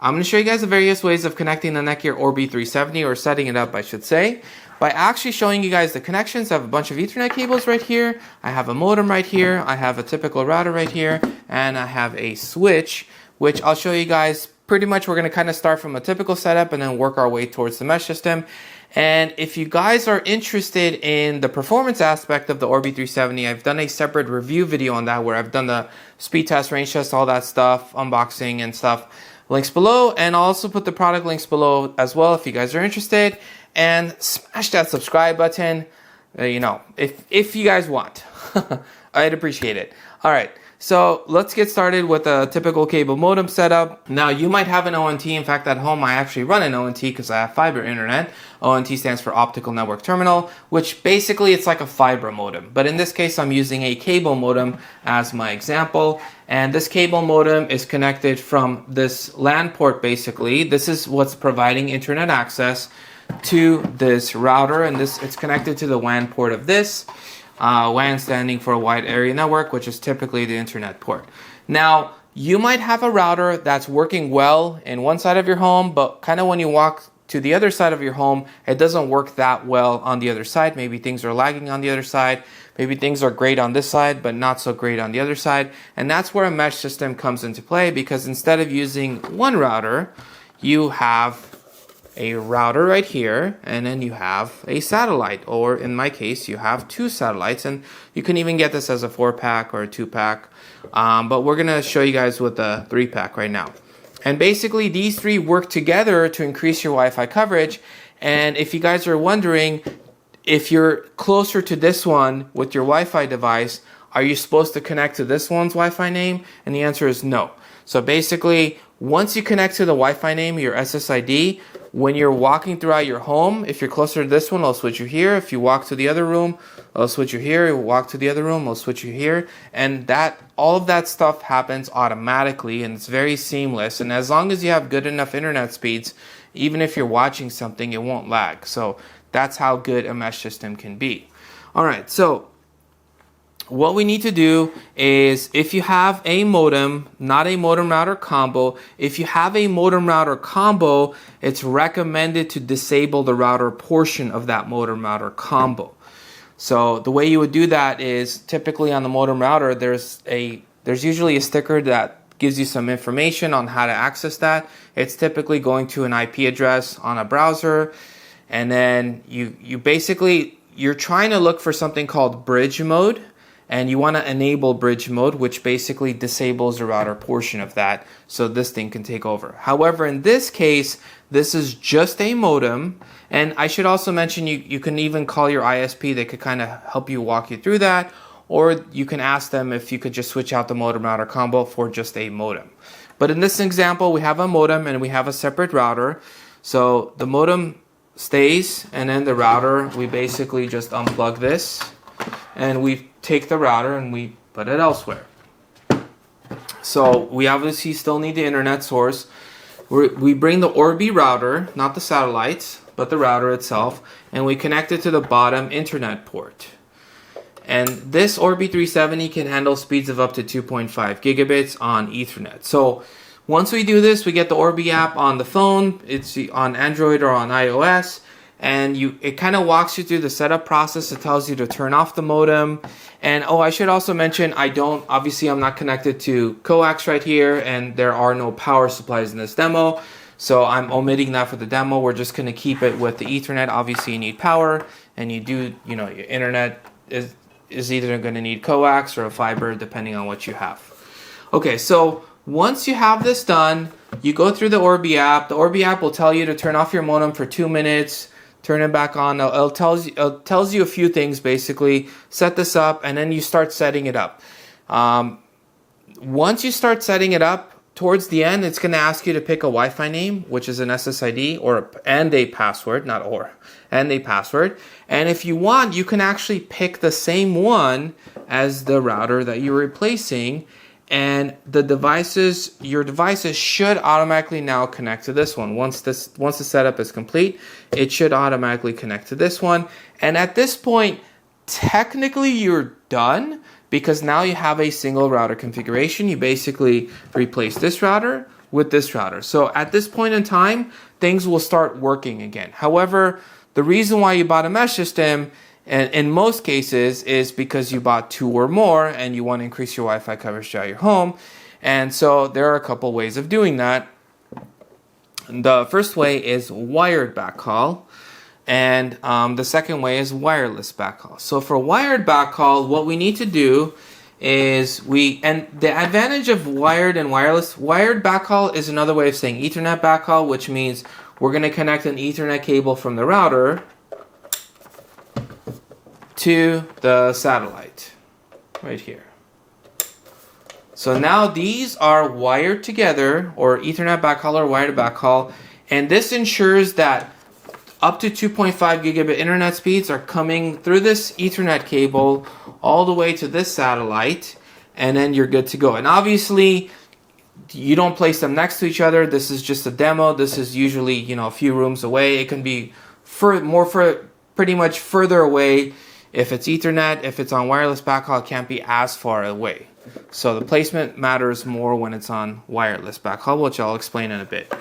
I'm going to show you guys the various ways of connecting the NETGEAR Orbi 370, or setting it up I should say, by actually showing you guys the connections. I have a bunch of Ethernet cables right here, I have a modem right here, I have a typical router right here, and I have a switch, which I'll show you guys. Pretty much we're going to kind of start from a typical setup and then work our way towards the mesh system. And if you guys are interested in the performance aspect of the Orbi 370, I've done a separate review video on that where I've done the speed test, range test, all that stuff, unboxing and stuff. Links below, and I'll also put the product links below as well if you guys are interested. And smash that subscribe button, if you guys want. I'd appreciate it. All right, so let's get started with a typical cable modem setup. Now, you might have an ONT. In fact, at home, I actually run an ONT because I have fiber internet. ONT stands for Optical Network Terminal, which basically it's like a fiber modem. But in this case, I'm using a cable modem as my example. And this cable modem is connected from this LAN port, basically. This is what's providing internet access to this router, and it's connected to the WAN port of this. WAN standing for Wide Area Network, which is typically the internet port. Now, you might have a router that's working well in one side of your home, but kind of when you walk to the other side of your home, it doesn't work that well on the other side. Maybe things are lagging on the other side. Maybe things are great on this side, but not so great on the other side. And that's where a mesh system comes into play, because instead of using one router, you have a router right here, and then you have a satellite, or in my case, you have two satellites, and you can even get this as a 4-pack or a 2-pack, but we're gonna show you guys with a 3-pack right now. And basically, these three work together to increase your Wi-Fi coverage. And if you guys are wondering, if you're closer to this one with your Wi-Fi device, are you supposed to connect to this one's Wi-Fi name? And the answer is no. So basically, once you connect to the Wi-Fi name, your SSID, when you're walking throughout your home, if you're closer to this one, I'll switch you here. If you walk to the other room, I'll switch you here. You walk to the other room, I'll switch you here. And all of that stuff happens automatically, and it's very seamless. And as long as you have good enough internet speeds, even if you're watching something, it won't lag. So that's how good a mesh system can be. All right, so what we need to do is, if you have a modem, not a modem router combo, if you have a modem router combo, it's recommended to disable the router portion of that modem router combo. So the way you would do that is, typically on the modem router, there's usually a sticker that gives you some information on how to access that. It's typically going to an IP address on a browser, and then you're trying to look for something called bridge mode. And you want to enable bridge mode, which basically disables the router portion of that, so this thing can take over. However, in this case, this is just a modem. And I should also mention, you can even call your ISP. They could kind of help you, walk you through that. Or you can ask them if you could just switch out the modem router combo for just a modem. But in this example, we have a modem and we have a separate router. So the modem stays, and then the router, we basically just unplug this, and we take the router and we put it elsewhere. So we obviously still need the internet source. We bring the Orbi router, not the satellites, but the router itself, and we connect it to the bottom internet port. And this Orbi 370 can handle speeds of up to 2.5 gigabits on Ethernet. So once we do this, we get the Orbi app on the phone. It's on Android or on iOS. And it kind of walks you through the setup process. It tells you to turn off the modem. And I should also mention, obviously I'm not connected to coax right here, and there are no power supplies in this demo. So I'm omitting that for the demo. We're just gonna keep it with the Ethernet. Obviously you need power, and your internet is either gonna need coax or a fiber, depending on what you have. Okay, so once you have this done, you go through the Orbi app. The Orbi app will tell you to turn off your modem for 2 minutes, turn it back on. It tells you a few things, basically. Set this up, and then you start setting it up. Once you start setting it up, towards the end, it's going to ask you to pick a Wi-Fi name, which is an SSID, and a password, and a password. And if you want, you can actually pick the same one as the router that you're replacing, and your devices should automatically now connect to this one. Once the setup is complete, it should automatically connect to this one. And at this point, technically you're done, because now you have a single router configuration. You basically replace this router with this router. So at this point in time, things will start working again. However, the reason why you bought a mesh system, and in most cases, is because you bought 2 or more and you want to increase your Wi-Fi coverage throughout your home. And so there are a couple ways of doing that. The first way is wired backhaul, and the second way is wireless backhaul. So for wired backhaul, what we need to do is and the advantage of wired and wireless, wired backhaul is another way of saying Ethernet backhaul, which means we're going to connect an Ethernet cable from the router to the satellite right here. So now these are wired together, or Ethernet backhaul or wired backhaul, and this ensures that up to 2.5 gigabit internet speeds are coming through this Ethernet cable all the way to this satellite, and then you're good to go. And obviously, you don't place them next to each other. This is just a demo. This is usually, you know, a few rooms away. It can be pretty much further away if it's Ethernet. If it's on wireless backhaul, it can't be as far away. So the placement matters more when it's on wireless backhaul, which I'll explain in a bit.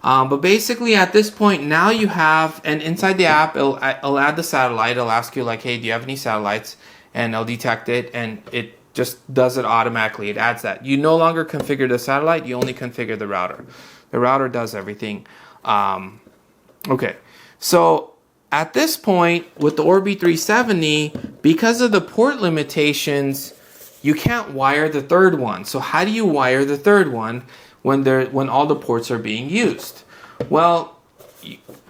But basically at this point, now you have, and inside the app, it'll add the satellite. It'll ask you like, hey, do you have any satellites? And it'll detect it, and it just does it automatically. It adds that. You no longer configure the satellite, you only configure the router. The router does everything. Okay, so at this point, with the Orbi 370, because of the port limitations, you can't wire the third one. So how do you wire the third one when all the ports are being used? Well,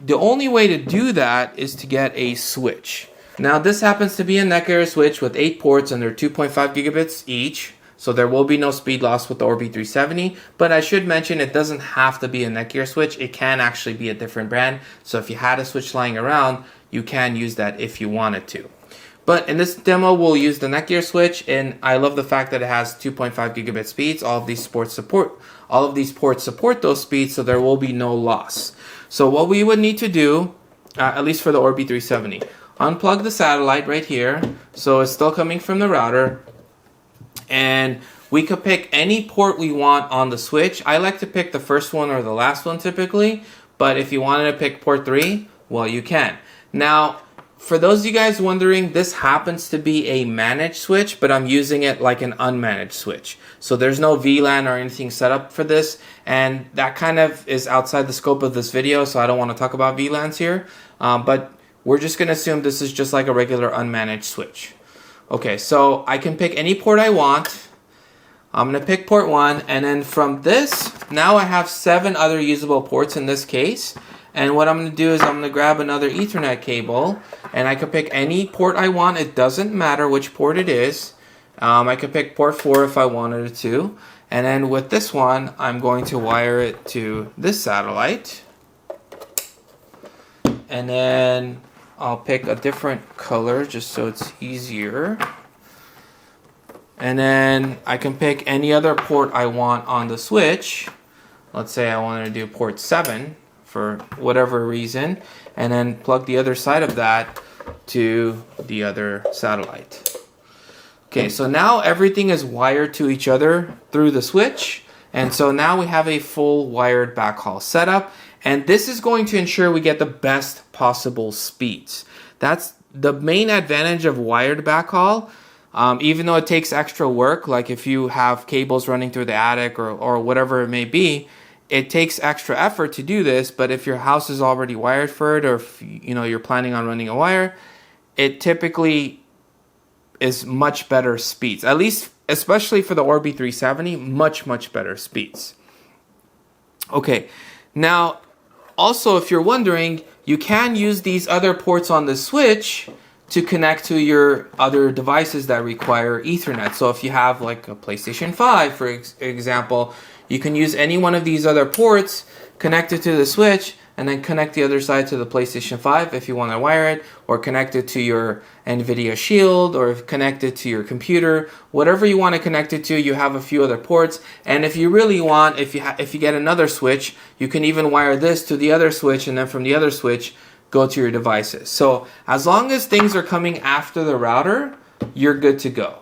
the only way to do that is to get a switch. Now this happens to be a NETGEAR switch with 8 ports, and they're 2.5 gigabits each. So there will be no speed loss with the Orbi 370, but I should mention it doesn't have to be a NETGEAR switch. It can actually be a different brand. So if you had a switch lying around, you can use that if you wanted to. But in this demo, we'll use the NETGEAR switch, and I love the fact that it has 2.5 gigabit speeds. All of these ports support those speeds, so there will be no loss. So what we would need to do, at least for the Orbi 370, unplug the satellite right here, so it's still coming from the router, and we could pick any port we want on the switch. I like to pick the first one or the last one typically, but if you wanted to pick port 3, well, you can. Now, for those of you guys wondering, this happens to be a managed switch, but I'm using it like an unmanaged switch. So there's no VLAN or anything set up for this, and that kind of is outside the scope of this video, so I don't want to talk about VLANs here. But we're just going to assume this is just like a regular unmanaged switch. Okay, so I can pick any port I want. I'm going to pick port 1, and then from this, now I have 7 other usable ports in this case. And what I'm going to do is I'm going to grab another Ethernet cable, and I can pick any port I want. It doesn't matter which port it is. I could pick port 4 if I wanted to. And then with this one, I'm going to wire it to this satellite. And then I'll pick a different color just so it's easier. And then I can pick any other port I want on the switch. Let's say I wanted to do port 7 for whatever reason, and then plug the other side of that to the other satellite. Okay, so now everything is wired to each other through the switch, and so now we have a full wired backhaul setup, and this is going to ensure we get the best possible speeds. That's the main advantage of wired backhaul. Even though it takes extra work, like if you have cables running through the attic or whatever it may be, it takes extra effort to do this. But if your house is already wired for it, or if you're planning on running a wire, it typically is much better speeds. At least, especially for the Orbi 370, much better speeds. Okay, now also if you're wondering, you can use these other ports on the switch to connect to your other devices that require Ethernet. So if you have like a PlayStation 5, for example, you can use any one of these other ports, connect it to the switch, and then connect the other side to the PlayStation 5 if you want to wire it, or connect it to your NVIDIA Shield, or connect it to your computer. Whatever you want to connect it to, you have a few other ports. And if you really want, if you get another switch, you can even wire this to the other switch, and then from the other switch, go to your devices. So as long as things are coming after the router, you're good to go.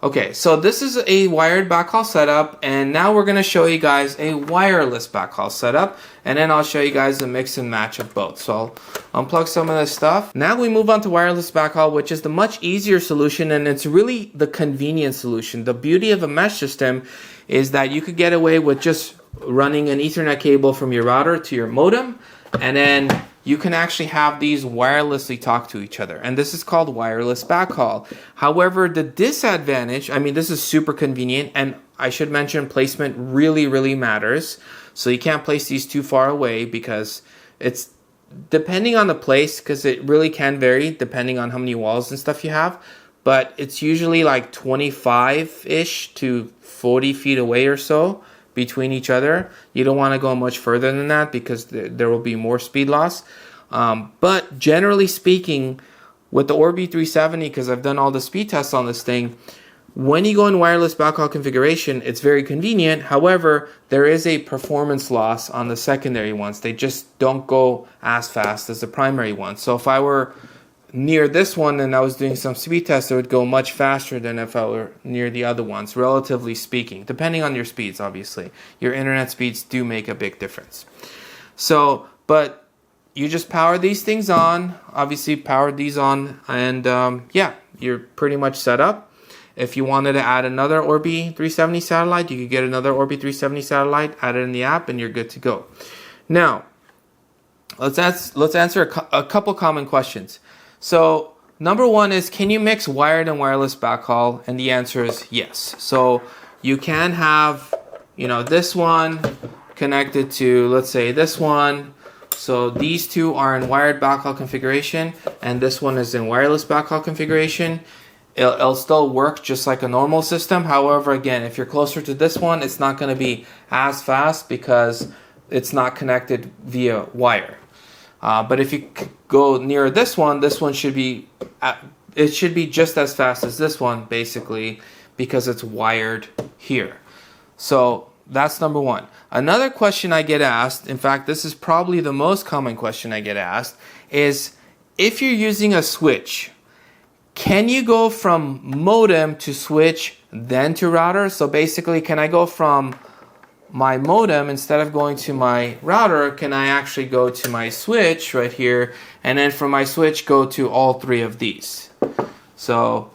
Okay, so this is a wired backhaul setup, and now we're going to show you guys a wireless backhaul setup, and then I'll show you guys a mix and match of both. So I'll unplug some of this stuff. Now we move on to wireless backhaul, which is the much easier solution, and it's really the convenient solution. The beauty of a mesh system is that you could get away with just running an Ethernet cable from your router to your modem, and then you can actually have these wirelessly talk to each other. And this is called wireless backhaul. However, the disadvantage, I mean, this is super convenient, and I should mention placement really matters. So you can't place these too far away because it's depending on the place, because it really can vary depending on how many walls and stuff you have. But it's usually like 25-ish to 40 feet away or so between each other. You don't want to go much further than that because there will be more speed loss. But generally speaking, with the Orbi 370, because I've done all the speed tests on this thing, when you go in wireless backhaul configuration, it's very convenient. However, there is a performance loss on the secondary ones. They just don't go as fast as the primary ones. So if I were near this one and I was doing some speed tests, it would go much faster than if I were near the other ones, relatively speaking, depending on your speeds, obviously. Your internet speeds do make a big difference. So, but you just power these things on, obviously power these on, and yeah, you're pretty much set up. If you wanted to add another Orbi 370 satellite, you could get another Orbi 370 satellite, add it in the app, and you're good to go. Now, let's answer a couple common questions. So number one is, can you mix wired and wireless backhaul? And the answer is yes. So you can have, this one connected to, let's say, this one. So these two are in wired backhaul configuration, and this one is in wireless backhaul configuration. It'll still work just like a normal system. However, again, if you're closer to this one, it's not going to be as fast because it's not connected via wire. But if you go near this one should be, it should be just as fast as this one, basically, because it's wired here. So that's number one. Another question I get asked, in fact, this is probably the most common question I get asked, is if you're using a switch, can you go from modem to switch, then to router? So basically, can I go from my modem, instead of going to my router, can I actually go to my switch right here, and then from my switch go to all three of these? So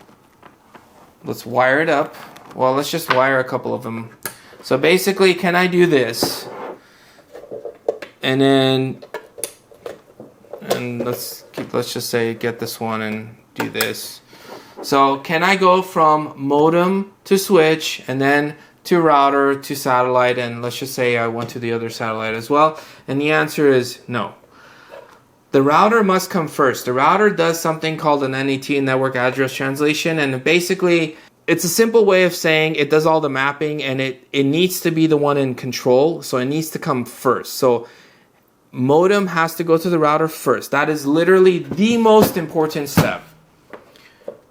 let's wire it up. Well, let's just wire a couple of them. So basically, can I do this? And let's just say get this one and do this. So can I go from modem to switch, and then to router, to satellite, and let's just say I went to the other satellite as well? And the answer is no. The router must come first. The router does something called an NET, network address translation, and basically it's a simple way of saying it does all the mapping, and it needs to be the one in control, so it needs to come first. So modem has to go to the router first. That is literally the most important step.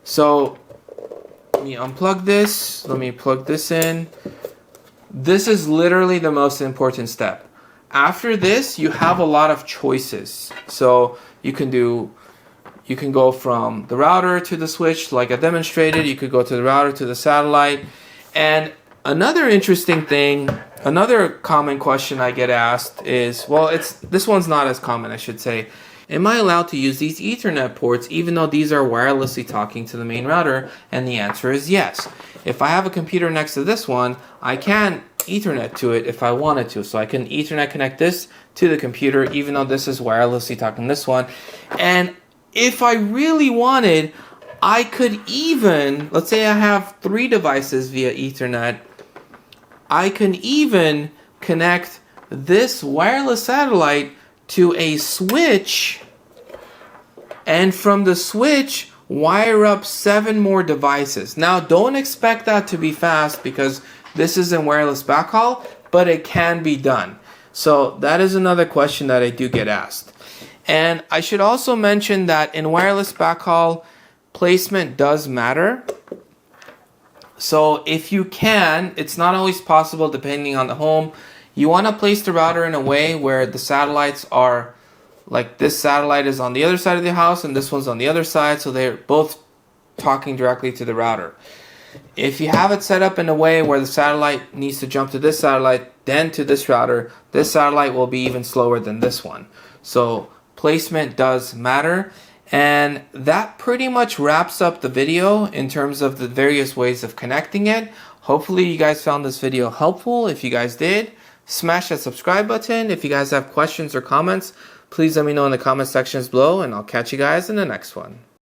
So let me unplug this. Let me plug this in. This is literally the most important step. After this, you have a lot of choices. So you can go from the router to the switch, like I demonstrated. You could go to the router to the satellite. And another interesting thing, another common question I get asked is, well, this one's not as common, I should say. Am I allowed to use these Ethernet ports even though these are wirelessly talking to the main router? And the answer is yes. If I have a computer next to this one, I can Ethernet to it if I wanted to. So I can Ethernet connect this to the computer even though this is wirelessly talking to this one. And if I really wanted, I could even, let's say I have 3 devices via Ethernet, I can even connect this wireless satellite to a switch, and from the switch wire up 7 more devices. Now don't expect that to be fast because this isn't wireless backhaul, but it can be done. So that is another question that I do get asked. And I should also mention that in wireless backhaul, placement does matter. So if you can, it's not always possible depending on the home. You want to place the router in a way where the satellites are, like this satellite is on the other side of the house and this one's on the other side, so they're both talking directly to the router. If you have it set up in a way where the satellite needs to jump to this satellite, then to this router, this satellite will be even slower than this one. So placement does matter. And that pretty much wraps up the video in terms of the various ways of connecting it. Hopefully you guys found this video helpful. If you guys did, smash that subscribe button. If you guys have questions or comments, please let me know in the comment sections below, and I'll catch you guys in the next one.